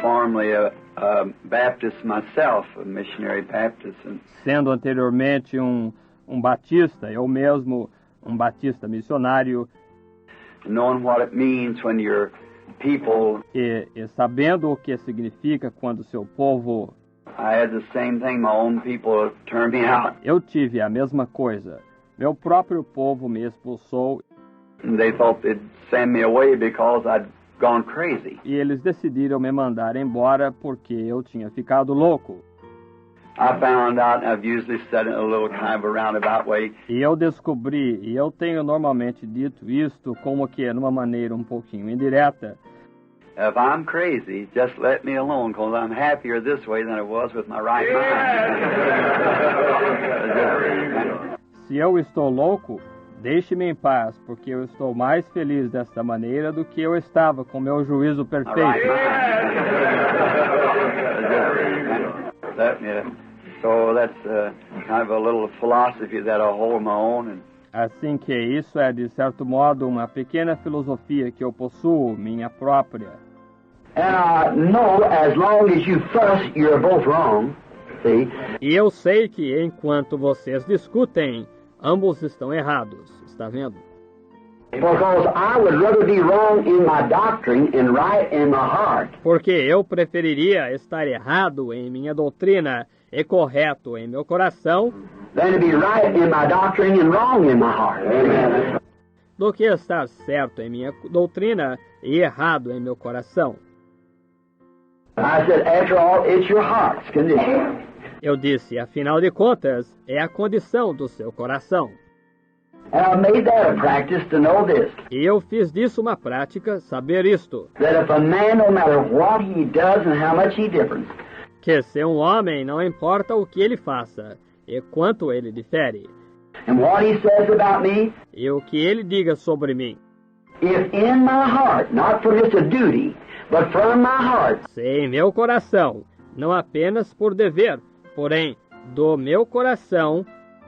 formerly a Baptist myself, a missionary Baptist. Sendo anteriormente um batista, eu mesmo um batista missionário. Knowing what it means when your people... E sabendo o que significa quando seu povo... I had the same thing, my own people turned me out. Eu tive a mesma coisa. Meu próprio povo me expulsou. And they thought they'd send me away because I'd gone crazy. E eles decidiram me mandar embora porque eu tinha ficado louco. I found out, I've usually said it in a little kind of a roundabout way. E eu descobri, e eu tenho normalmente dito isto como que numa maneira um pouquinho indireta. If I'm crazy, just let me alone, because I'm happier this way than I was with my right mind. Se eu estou louco, deixe-me em paz, porque eu estou mais feliz desta maneira do que eu estava com meu juízo perfeito. So that's kind of a little philosophy that I hold my own. Assim que isso é, de certo modo, uma pequena filosofia que eu possuo, minha própria. And I know as long as you fuss, you're both wrong. See? E eu sei que enquanto vocês discutem, ambos estão errados. Está vendo? Because I would rather be wrong in my doctrine and right in my heart. Porque eu preferiria estar errado em minha doutrina e correto em meu coração Than to be right in my doctrine and wrong in my heart. Amen. Do que estar certo em minha doutrina e errado em meu coração. I said, after all, it's your heart's condition. Eu disse, afinal de contas, é a condição do seu coração. And I made that a practice to know this. E eu fiz disso uma prática, saber isto. That if a man, no matter what he does and how much he differs, Que se um homem, não importa o que ele faça, e quanto ele difere, and what he says about me, e o que ele diga sobre mim, if in my heart, not for just a duty, but from my heart, se em meu coração, não apenas por dever, porém, do meu coração,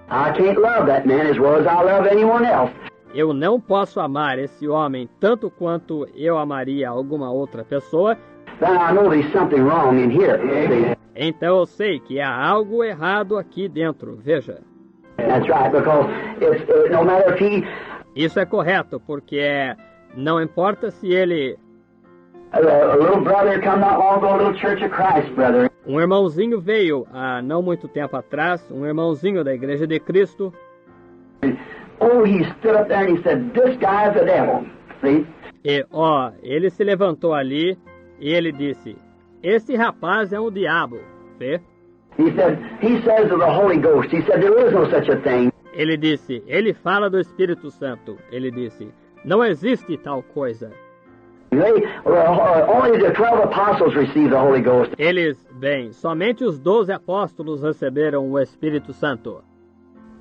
I can't love that man as well as I love anyone else. eu não posso amar esse homem tanto quanto eu amaria alguma outra pessoa, Then I know there's something wrong in here. See? então eu sei que há algo errado aqui dentro. Veja, That's right, because it's no matter if he, isso é correto, porque não importa se ele, a little brother come not long ago, a little Church of Christ brother. um irmãozinho veio há não muito tempo atrás, um irmãozinho da Igreja de Cristo, Oh, he stood up there and he said, "This guy's the devil." See? e ele se levantou ali e ele disse, esse rapaz é um diabo. Vê? He says of the Holy Ghost, he said there is no such a thing. Ele disse, ele fala do Espírito Santo. Ele disse, não existe tal coisa. Only the 12 apostles received the Holy Ghost. Eles, bem, somente os 12 apóstolos receberam o Espírito Santo.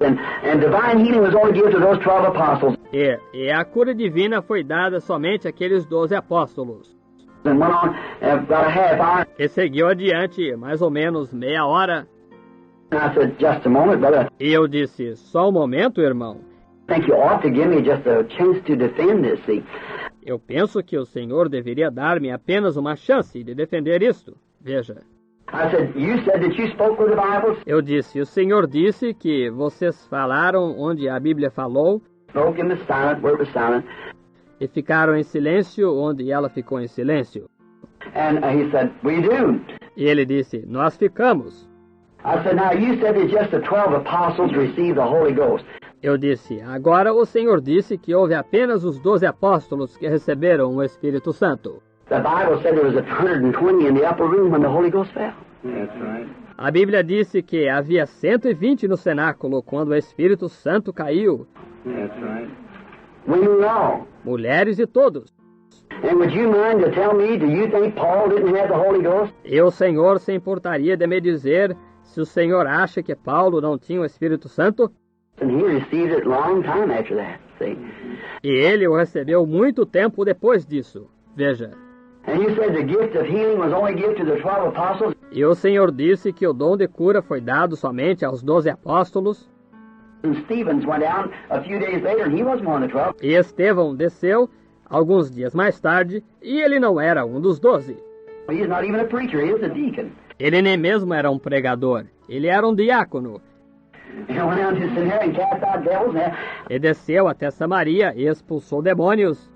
And divine healing was only given to those 12 apostles. E a cura divina foi dada somente àqueles 12 apóstolos. And went on about a half hour. E seguiu adiante mais ou menos meia hora. And I said, "Just a moment, brother. E eu disse, só um momento, irmão. I think you ought to give me just a chance to defend this, see." Eu penso que o Senhor deveria dar-me apenas uma chance de defender isto. Veja. I said, "You said that you spoke with the Bible." Eu disse, o Senhor disse que vocês falaram onde a Bíblia falou Spoke in the silent, where it was silent. e ficaram em silêncio onde ela ficou em silêncio. And he said, "We do." E ele disse, nós ficamos. I said, "Now you said that just the 12 apostles received the Holy Ghost." Eu disse, agora o Senhor disse que houve apenas os 12 apóstolos que receberam o Espírito Santo. The Bible said there was 120 in the upper room when the Holy Ghost fell. That's right. A Bíblia disse que havia 120 no cenáculo quando o Espírito Santo caiu. That's right. Women and all. Mulheres e todos. And would you mind to tell me, do you think Paul didn't have the Holy Ghost? E o Senhor se importaria de me dizer se o Senhor acha que Paulo não tinha o Espírito Santo? And he received it a long time after that, see? E ele o recebeu muito tempo depois disso. Veja. And you said the gift of healing was only given to the 12 apostles? E o Senhor disse que o dom de cura foi dado somente aos 12 apóstolos. And Stephen went down a few days later and he wasn't one of the 12. E Estevão desceu alguns dias mais tarde e ele não era um dos 12. He's not even a preacher, he is a deacon. Ele nem mesmo era um pregador, ele era um diácono. He went down to Samaria and cast out devils. E desceu até Samaria e expulsou demônios.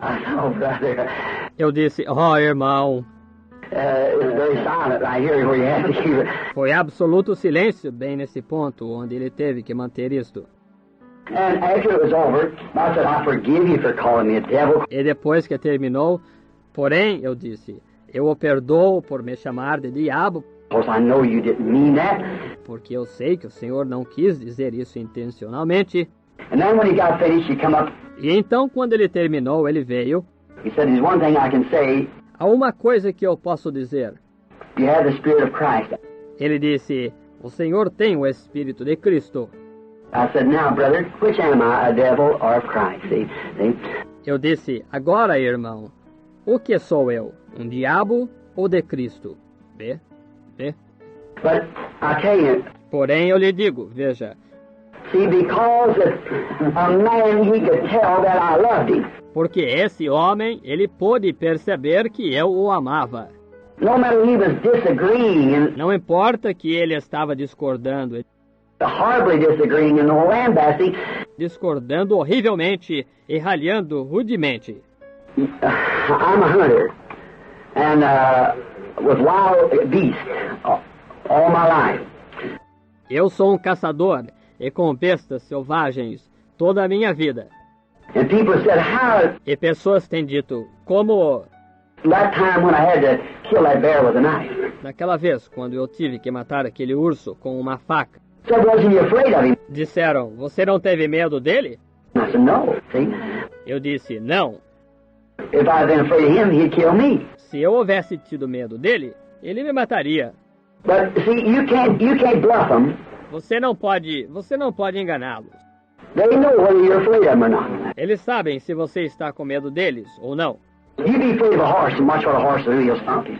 I know, brother. Eu disse, oh, irmão. It was very silent right here where you had to keep it. Foi absoluto silêncio bem nesse ponto onde ele teve que manter isto. And after it was over, I said, I forgive you for calling me a devil. E depois que terminou, porém, eu disse, eu o perdoo por me chamar de diabo, Of course, I know you didn't mean that. porque eu sei que o Senhor não quis dizer isso intencionalmente. And then when he got finished, he come up. E então, quando ele terminou, ele veio. He said, there's one thing I can say. Há uma coisa que eu posso dizer. You have the Spirit of Christ. Ele disse, o Senhor tem o Espírito de Cristo. I said, now, brother, which am I, a devil or of Christ? See? Eu disse, agora, irmão, o que sou eu? Um diabo ou de Cristo? Vê? But I tell you, Porém, eu lhe digo, veja, see, because a man, he could tell that I loved him. porque esse homem, ele pôde perceber que eu o amava. No matter he was disagreeing and Não importa que ele estava discordando, horribly disagreeing and lambasting, discordando horrivelmente e ralhando rudemente. I'm a hunter and with wild beasts all my life. Eu sou um caçador e com bestas selvagens toda a minha vida. And people said, how, E pessoas têm dito, como that time when I had to kill that bear with a knife. naquela vez quando eu tive que matar aquele urso com uma faca. Said, wasn't you afraid of him? Disseram, você não teve medo dele? I said, no. See, Eu disse, não. if I'd been afraid of him, he'd kill me. Se eu houvesse tido medo dele, ele me mataria. But see, you can't bluff them. Você não pode enganá-los. They know whether you're afraid of them or not. Eles sabem se você está com medo deles ou não. You be afraid of a horse and watch what a horse will do. He'll stomp you.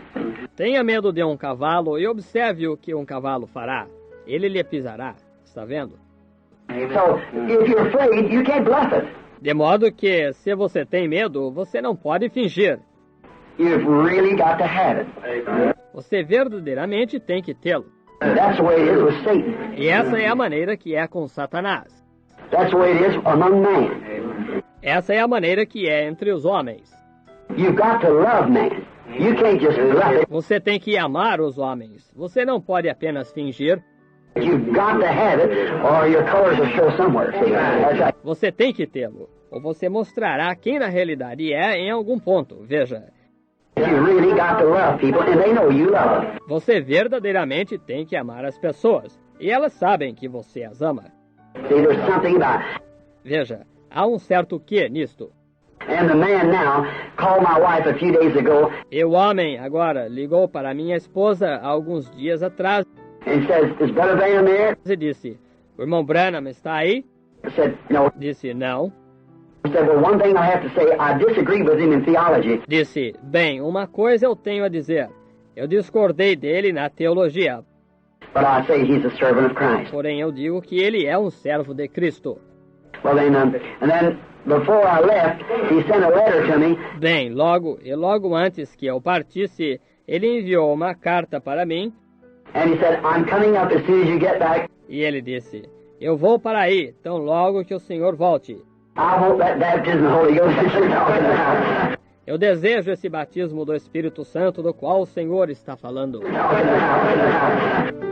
Tenha medo de um cavalo e observe o que um cavalo fará. Ele lhe pisará. Está vendo? So if you're afraid, you can't bluff it. De modo que, se você tem medo, você não pode fingir. You've really got to have it. Você verdadeiramente tem que tê-lo. That's the way it is with Satan. E essa é a maneira que é com Satanás. That's the way it is among men. Essa é a maneira que é entre os homens. You've got to love man. You can't just bluff it. Você tem que amar os homens. Você não pode apenas fingir. You've got to have it, or your colors will show somewhere. See, that's right. Você tem que tê-lo. Ou você mostrará quem na realidade é em algum ponto. Veja, You really got to love people, and they know you love them. você verdadeiramente tem que amar as pessoas. E elas sabem que você as ama. See, there's something about it. Veja, há um certo quê nisto. And the man now called my wife a few days ago E o homem agora ligou para minha esposa há alguns dias atrás and says, "Is Brother Branham there?" e disse, o irmão Branham está aí? I said, "No." Disse, não. He said, "Well, one thing I have to say, I disagree with him in theology." Disse, bem, uma coisa eu tenho a dizer. Eu discordei dele na teologia, But I say he's a servant of Christ. porém eu digo que ele é um servo de Cristo. Well, then, and then before I left, he sent a letter to me, Bem, logo antes que eu partisse, ele enviou uma carta para mim and he said, "I'm coming up as soon as you get back. e ele disse, eu vou para aí, tão logo que o Senhor volte. I want that baptism of the Holy Ghost that you're talking about." Eu desejo esse batismo do Espírito Santo do qual o Senhor está falando. Talking about.